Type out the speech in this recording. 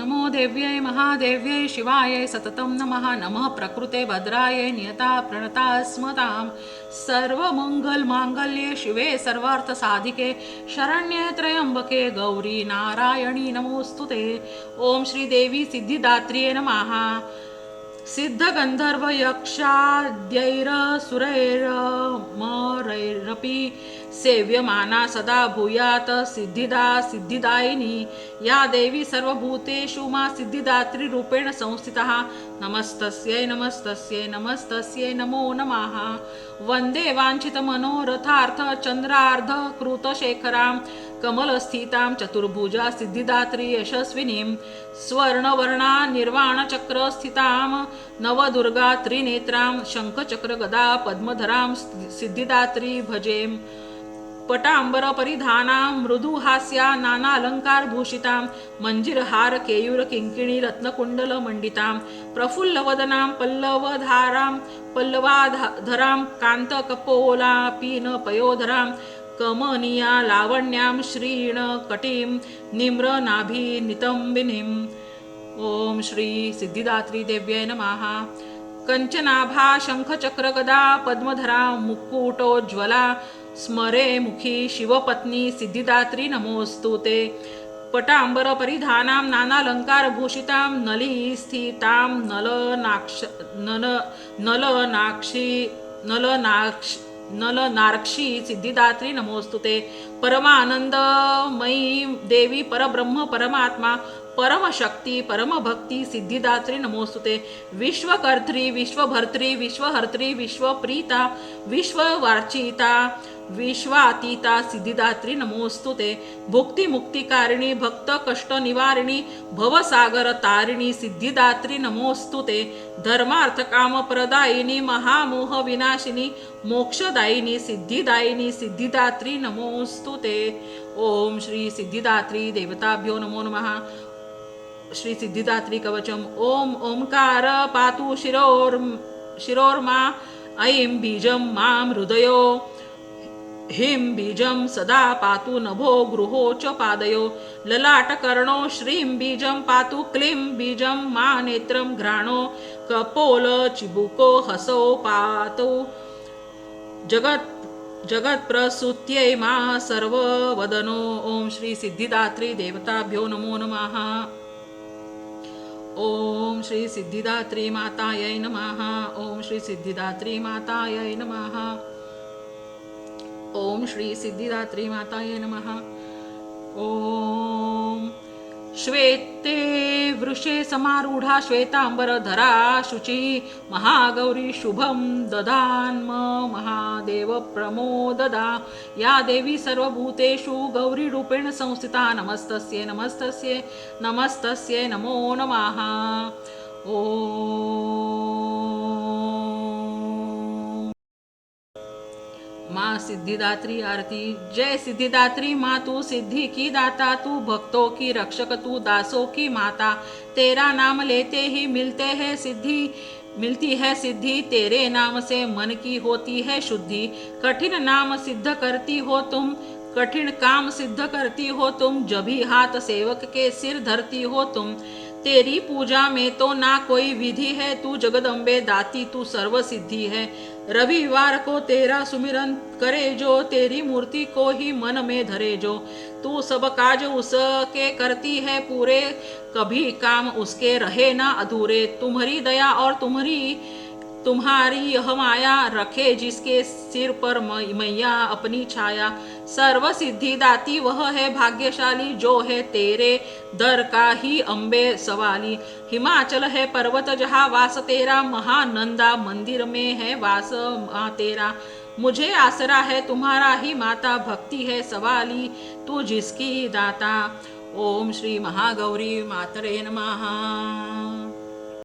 नमो देव्यै महादेव्यै शिवाय सततं नमः नमः प्रकृते भद्राय नियता प्रणता स्मतां सर्वमंगल मांगल्ये शिवे सर्वार्थ साधिके शरण्ये त्र्यंबके गौरी नारायणी नमोस्तुते। ओम श्री देवी सिद्धिदात्रिये नमः। सिद्ध गंधर्व यक्षाद्यैर सुरैरमरैरपि सेव्यमाना सदा भूयात सिद्धिदा सिद्धिदायिनी या देवी सर्वभूतेषु मा सिद्धिदात्री रूपेण संस्थितः। नमस्तस्यै नमस्तस्यै नमस्तस्यै नमो नमः। वंदे वांछित मनोरथार्थ चंद्रार्ध कृतशेखरां कमलस्थितां चतुर्भुजा सिद्धिदात्री यशस्विनीं स्वर्णवर्णा निर्वाणचक्र स्थितां नवदुर्गा त्रिनेत्रां शंखचक्र गदा पद्मधरां सिद्धिदात्री भजे। पटांबर परिधानां मृदुहास्या नानालंकार भूषितां मंजिरहार केयूर किंकिणी रत्नकुंडल मंडितां प्रफुल्लवदनां पल्लवाधरां कांत कपोलापीन पयोधरां कमनीया लावण्यां श्रीण कटीं निम्र नाभी नितंबिनीं। ओम श्री सिद्धिदात्री देव्यै नमः। कंचनाभा शंखचक्र गदा पद्मधरा मुकुटोज्ज्वला स्मरे मुखी शिवपत्नी सिद्धिदात्री नमोस्तुते। पटांबर परिधानां नानालंकार भूषितां नली स्थितां नलनाक्षी सिद्धिदात्री नमोस्तुते। परमानंदमयी देवी परब्रह्म परमात्मा परम शक्ती परम भक्ती सिद्धिदात्री नमोस्तुते। विश्वकर्त्री विश्वभर्त्री विश्वहर्त्री विश्वप्रीता विश्ववार्चिता विश्वातीता सिद्धिदात्री नमोस्तुते। भुक्ती मुक्तिकारिणी भक्त कष्ट निवारिणी भवसागर तारिणी सिद्धिदात्री नमोस्तुते। धर्मार्थ काम प्रदायिनी महामोह विनाशिनी मोक्षदायिनी सिद्धिदायिनी सिद्धिदात्री नमोस्तुते। ओम श्री सिद्धिदात्री देवताभ्यो नमो नमः। श्री सिद्धिदात्री कवचम ओम ओंकार पातु शिरोर्मा ऐं बीजं मां हृदयो हिं बीजं सदा पातु नभो गृहो च पादयो ललाटकर्णो श्रीं बीजं पातु क्लीं बीजं मा नेत्रं घ्राणो कपोल चिबुको हसो पातु जगत प्रसूत्यै मा सर्ववदनो। ओम श्री सिद्धिदात्री देवताभ्यो नमो नमः। ओम श्री सिद्धिदात्री मातायै नमः। ओम श्री सिद्धिदात्री मातायै नमः। ओम श्री सिद्धिदात्री मातायै नमः। ओम श्वेते वृषे समारूढा श्वेतांबरधरा शुचि महागौरी शुभं ददान्म महादेव प्रमोददा या देवी सर्वभूतेषु गौरी रूपेण संस्थिता नमस्तस्यै नमस्तस्यै नमस्तस्यै नमो नमः। ओम माँ सिद्धिदात्री आरती। जय सिद्धिदात्री माँ तू सिद्धि की दाता तू भक्तों की रक्षक तू दासों की माता तेरा नाम लेते ही मिलती है सिद्धि तेरे नाम से मन की होती है शुद्धि। कठिन नाम सिद्ध करती हो तुम कठिन काम सिद्ध करती हो तुम जभी हाथ सेवक के सिर धरती हो तुम। तेरी पूजा में तो ना कोई विधि है तू जगदम्बे दाती तू सर्व सिद्धि है। रविवार को तेरा सुमिरन करे जो तेरी मूर्ति को ही मन में धरे जो तू सब काज उसके करती है पूरे कभी काम उसके रहे ना अधूरे। तुम्हारी दया और तुम्हारी यह माया रखे जिसके सिर पर मैया अपनी छाया। सर्व सिद्धि दाती वह है भाग्यशाली जो है तेरे दर का ही अम्बे सवाली। हिमाचल है पर्वत जहाँ वास तेरा महानंदा मंदिर में है वास तेरा। मुझे आसरा है तुम्हारा ही माता भक्ति है सवाली तू जिसकी दाता। ओम श्री महागौरी मातरे नमः।